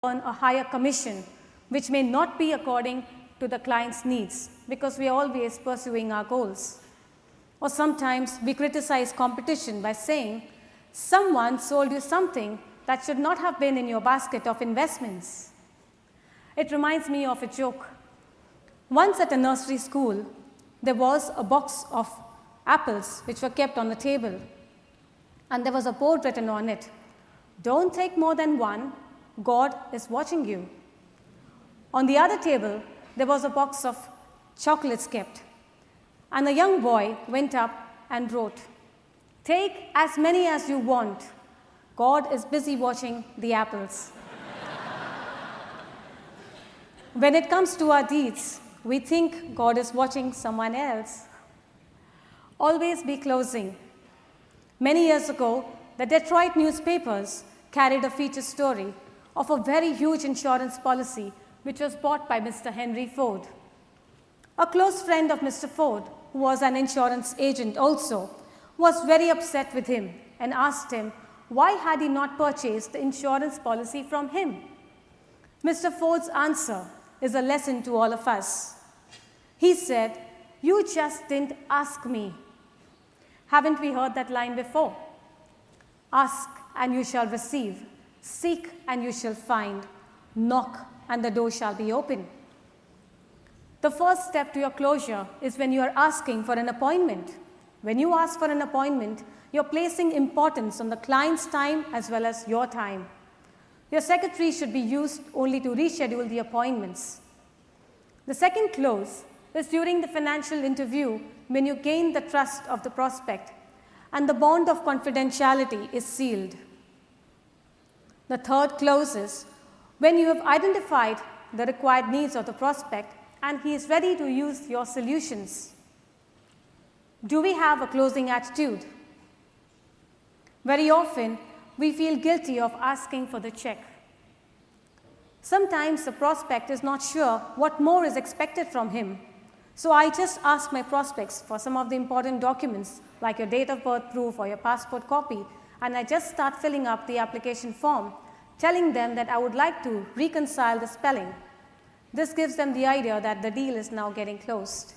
earn a higher commission, which may not be according to the client's needs, because we are always pursuing our goals. Or sometimes we criticize competition by saying, someone sold you something that should not have been in your basket of investments. It reminds me of a joke. Once at a nursery school, there was a box of apples which were kept on the table, and there was a board written on it, "Don't take more than one, God is watching you." On the other table, there was a box of chocolates kept, and a young boy went up and wrote, "Take as many as you want, God is busy watching the apples." When it comes to our deeds, we think God is watching someone else. Always be closing. Many years ago, the Detroit newspapers carried a feature story of a very huge insurance policy which was bought by Mr. Henry Ford. A close friend of Mr. Ford, who was an insurance agent also, was very upset with him and asked him why had he not purchased the insurance policy from him. Mr. Ford's answer is a lesson to all of us. He said, "You just didn't ask me." Haven't we heard that line before? Ask and you shall receive. Seek and you shall find. Knock and the door shall be open. The first step to your closure is when you are asking for an appointment. When you ask for an appointment, you're placing importance on the client's time as well as your time. Your secretary should be used only to reschedule the appointments. The second close is during the financial interview when you gain the trust of the prospect and the bond of confidentiality is sealed. The third close is when you have identified the required needs of the prospect and he is ready to use your solutions. Do we have a closing attitude? Very often, we feel guilty of asking for the check. Sometimes the prospect is not sure what more is expected from him. So I just ask my prospects for some of the important documents like your date of birth proof or your passport copy, and I just start filling up the application form, telling them that I would like to reconcile the spelling. This gives them the idea that the deal is now getting closed.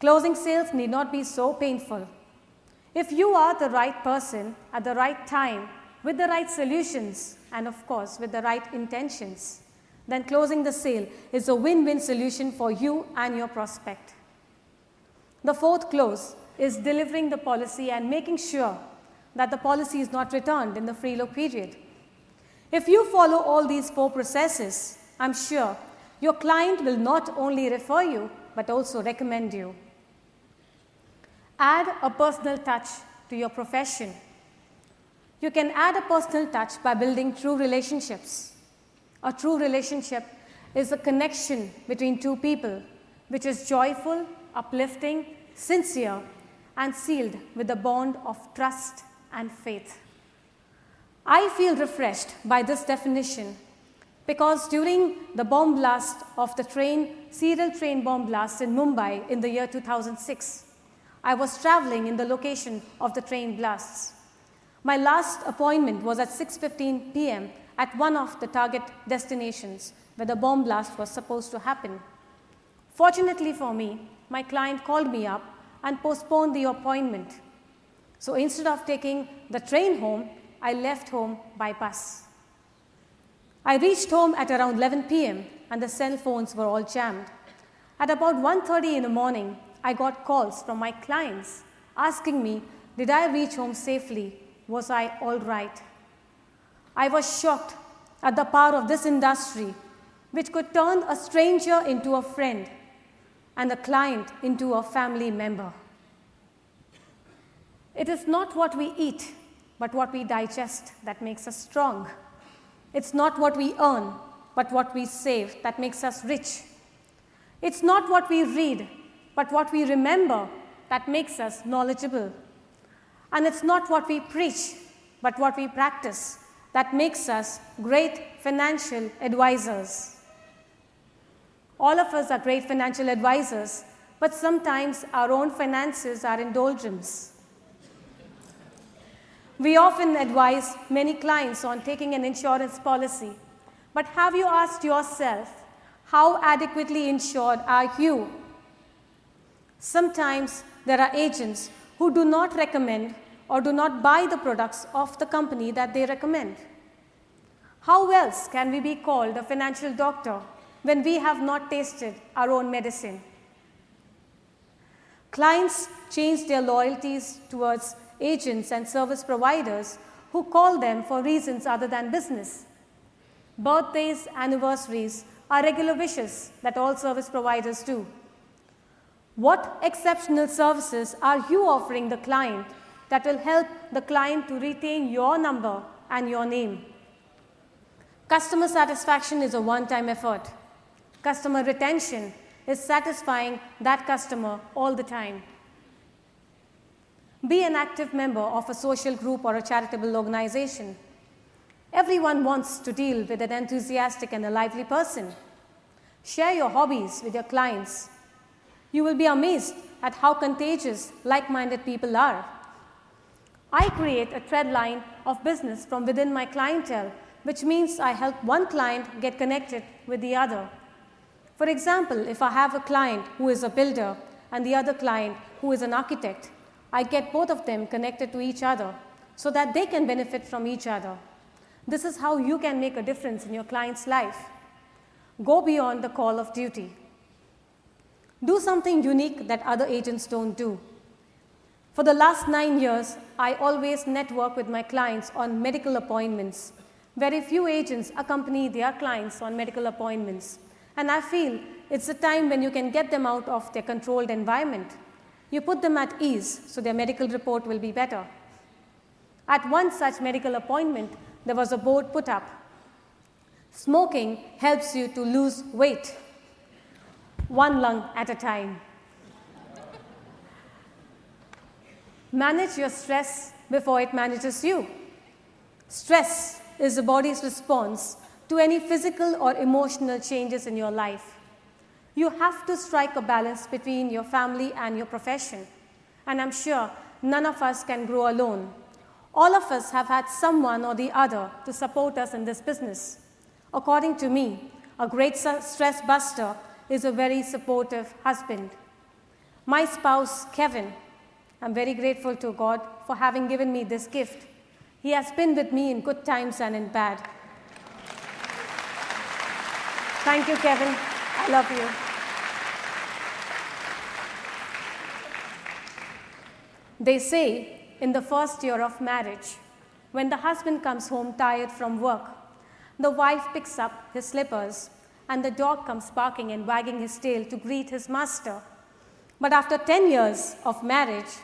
Closing sales need not be so painful. If you are the right person at the right time with the right solutions and of course with the right intentions, then closing the sale is a win-win solution for you and your prospect. The fourth close is delivering the policy and making sure that the policy is not returned in the free look period. If you follow all these four processes, I'm sure your client will not only refer you but also recommend you. Add a personal touch to your profession. You can add a personal touch by building true relationships. A true relationship is a connection between two people which is joyful, uplifting, sincere, and sealed with a bond of trust and faith. I feel refreshed by this definition because during the bomb blast of the serial train bomb blast in Mumbai in the year 2006, I was traveling in the location of the train blasts. My last appointment was at 6:15 p.m. at one of the target destinations where the bomb blast was supposed to happen. Fortunately for me, my client called me up and postponed the appointment. So instead of taking the train home, I left home by bus. I reached home at around 11 p.m. and the cell phones were all jammed. At about 1:30 in the morning, I got calls from my clients asking me, did I reach home safely? Was I all right? I was shocked at the power of this industry, which could turn a stranger into a friend and a client into a family member. It is not what we eat, but what we digest that makes us strong. It's not what we earn, but what we save that makes us rich. It's not what we read, but what we remember that makes us knowledgeable. And it's not what we preach, but what we practice that makes us great financial advisors. All of us are great financial advisors, but sometimes our own finances are in doldrums. We often advise many clients on taking an insurance policy, But have you asked yourself, how adequately insured are you? Sometimes there are agents who do not recommend or do not buy the products of the company that they recommend. How else can we be called a financial doctor when we have not tasted our own medicine? Clients change their loyalties towards agents and service providers who call them for reasons other than business. Birthdays, anniversaries are regular wishes that all service providers do. What exceptional services are you offering the client that will help the client to retain your number and your name? Customer satisfaction is a one-time effort. Customer retention is satisfying that customer all the time. Be an active member of a social group or a charitable organization. Everyone wants to deal with an enthusiastic and a lively person. Share your hobbies with your clients. You will be amazed at how contagious like-minded people are. I create a thread line of business from within my clientele, which means I help one client get connected with the other. For example, if I have a client who is a builder and the other client who is an architect, I get both of them connected to each other so that they can benefit from each other. This is how you can make a difference in your client's life. Go beyond the call of duty. Do something unique that other agents don't do. For the last 9 years, I always network with my clients on medical appointments. Very few agents accompany their clients on medical appointments. And I feel it's a time when you can get them out of their controlled environment. You put them at ease so their medical report will be better. At one such medical appointment, there was a board put up. Smoking helps you to lose weight, one lung at a time. Manage your stress before it manages you. Stress is the body's response to any physical or emotional changes in your life. You have to strike a balance between your family and your profession. And I'm sure none of us can grow alone. All of us have had someone or the other to support us in this business. According to me, a great stress buster is a very supportive husband. My spouse, Kevin, I'm very grateful to God for having given me this gift. He has been with me in good times and in bad. Thank you, Kevin. I love you. They say in the first year of marriage, when the husband comes home tired from work, the wife picks up his slippers and the dog comes barking and wagging his tail to greet his master. But after 10 years of marriage,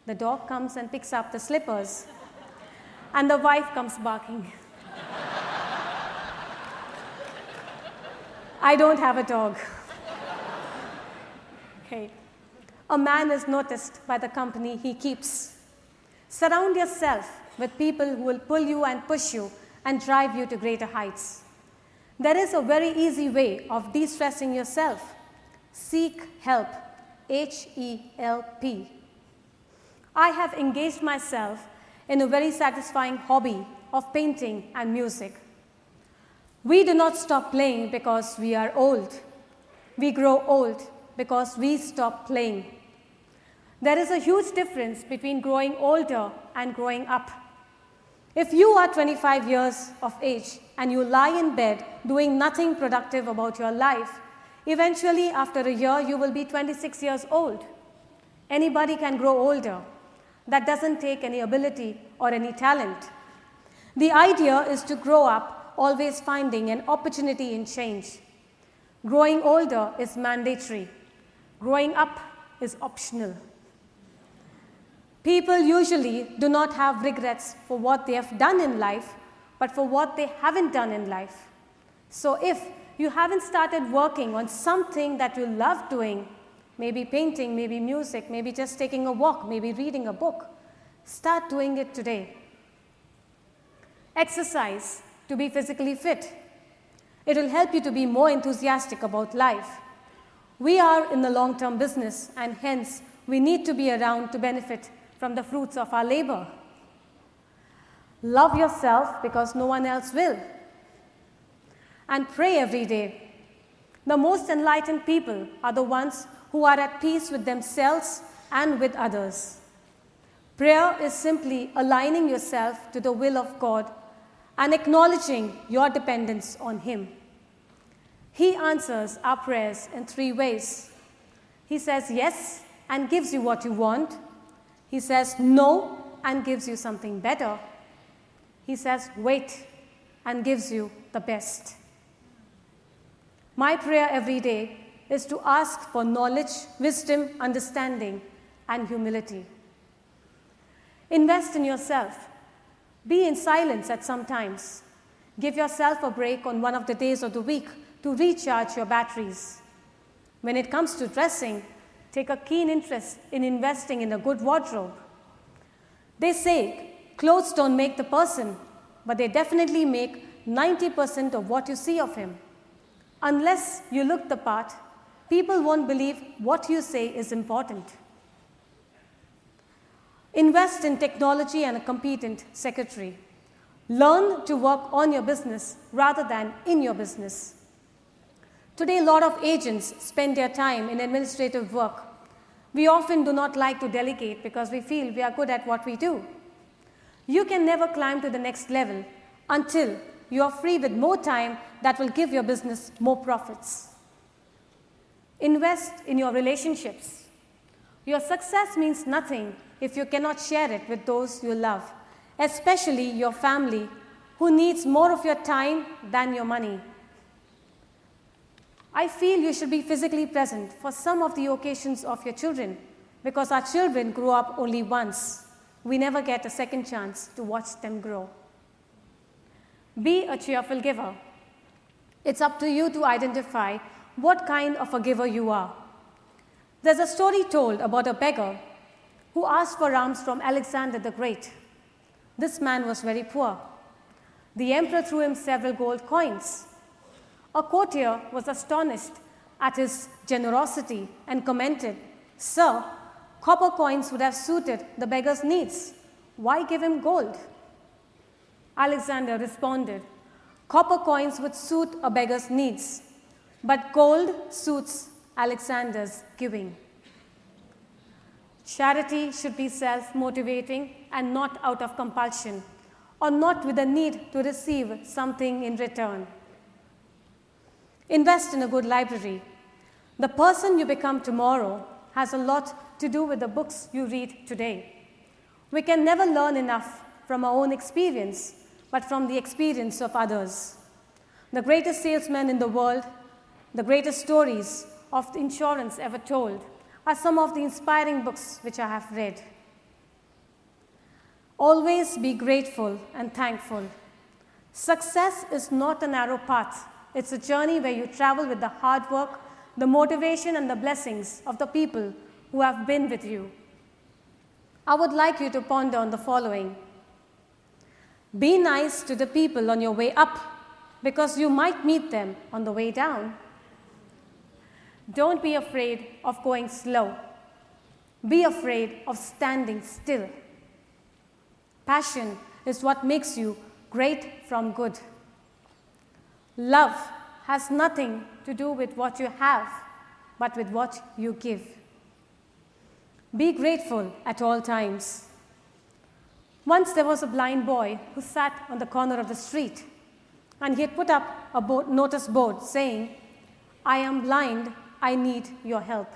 the dog comes and picks up the slippers and the wife comes barking. I don't have a dog. Okay. A man is noticed by the company he keeps. Surround yourself with people who will pull you and push you and drive you to greater heights. There is a very easy way of de-stressing yourself. Seek help. H-E-L-P. I have engaged myself in a very satisfying hobby of painting and music. We do not stop playing because we are old. We grow old because we stop playing. There is a huge difference between growing older and growing up. If you are 25 years of age and you lie in bed doing nothing productive about your life, eventually after a year you will be 26 years old. Anybody can grow older. That doesn't take any ability or any talent. The idea is to grow up, always finding an opportunity in change. Growing older is mandatory. Growing up is optional. People usually do not have regrets for what they have done in life, but for what they haven't done in life. So if you haven't started working on something that you love doing, maybe painting, maybe music, maybe just taking a walk, maybe reading a book, start doing it today. Exercise to be physically fit. It will help you to be more enthusiastic about life. We are in the long-term business, and hence we need to be around to benefit from the fruits of our labor. Love yourself because no one else will. and pray every day. The most enlightened people are the ones who are at peace with themselves and with others. Prayer is simply aligning yourself to the will of God and acknowledging your dependence on Him. He answers our prayers in 3 ways. He says yes and gives you what you want. He says no and gives you something better. He says wait and gives you the best. My prayer every day is to ask for knowledge, wisdom, understanding, and humility. Invest in yourself. Be in silence at some times. Give yourself a break on one of the days of the week to recharge your batteries. When it comes to dressing, take a keen interest in investing in a good wardrobe. They say clothes don't make the person, but they definitely make 90% of what you see of him. Unless you look the part, people won't believe what you say is important. Invest in technology and a competent secretary. Learn to work on your business rather than in your business. Today, a lot of agents spend their time in administrative work. We often do not like to delegate because we feel we are good at what we do. You can never climb to the next level until you are free with more time that will give your business more profits. Invest in your relationships. Your success means nothing if you cannot share it with those you love, especially your family, who needs more of your time than your money. I feel you should be physically present for some of the occasions of your children, because our children grow up only once. We never get a second chance to watch them grow. Be a cheerful giver. It's up to you to identify what kind of a giver you are. There's a story told about a beggar who asked for alms from Alexander the Great. This man was very poor. The emperor threw him several gold coins. A courtier was astonished at his generosity and commented, "Sir, copper coins would have suited the beggar's needs. Why give him gold?" Alexander responded, "Copper coins would suit a beggar's needs, but gold suits Alexander's giving." Charity should be self-motivating and not out of compulsion, or not with a need to receive something in return. Invest in a good library. The person you become tomorrow has a lot to do with the books you read today. We can never learn enough from our own experience, but from the experience of others. The greatest salesmen in the world, the greatest stories of insurance ever told, are some of the inspiring books which I have read. Always be grateful and thankful. Success is not a narrow path. It's a journey where you travel with the hard work, the motivation, and the blessings of the people who have been with you. I would like you to ponder on the following. Be nice to the people on your way up, because you might meet them on the way down. Don't be afraid of going slow. Be afraid of standing still. Passion is what makes you great from good. Love has nothing to do with what you have, but with what you give. Be grateful at all times. Once there was a blind boy who sat on the corner of the street, and he had put up a notice board saying, "I am blind, I need your help."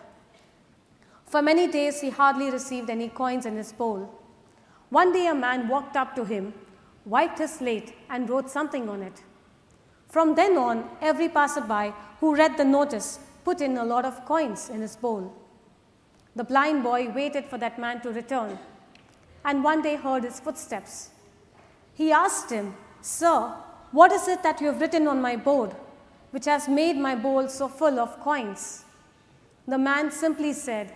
For many days, he hardly received any coins in his bowl. One day, a man walked up to him, wiped his slate, and wrote something on it. From then on, every passerby who read the notice put in a lot of coins in his bowl. The blind boy waited for that man to return, and one day heard his footsteps. He asked him, "Sir, what is it that you have written on my board, which has made my bowl so full of coins?" The man simply said,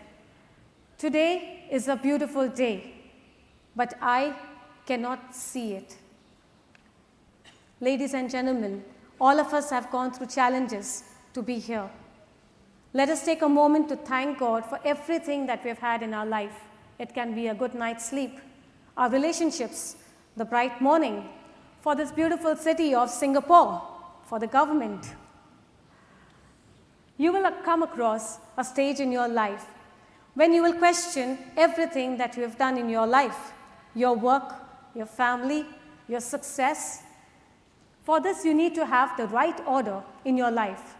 "Today is a beautiful day, but I cannot see it." Ladies and gentlemen, all of us have gone through challenges to be here. Let us take a moment to thank God for everything that we have had in our life. It can be a good night's sleep, our relationships, the bright morning, for this beautiful city of Singapore, for the government. You will come across a stage in your life when you will question everything that you have done in your life, your work, your family, your success. For this, you need to have the right order in your life.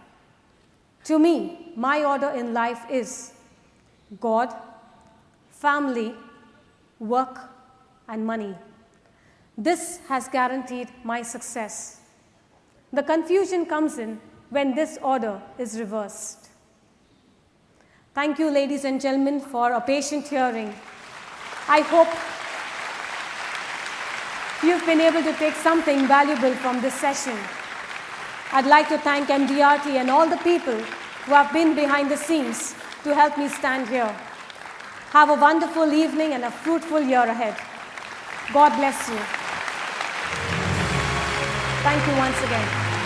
To me, my order in life is God, family, work, and money. This has guaranteed my success. The confusion comes in when this order is reversed. Thank you, ladies and gentlemen, for a patient hearing. I hope you've been able to take something valuable from this session. I'd like to thank MDRT and all the people who have been behind the scenes to help me stand here. Have a wonderful evening and a fruitful year ahead. God bless you. Thank you once again.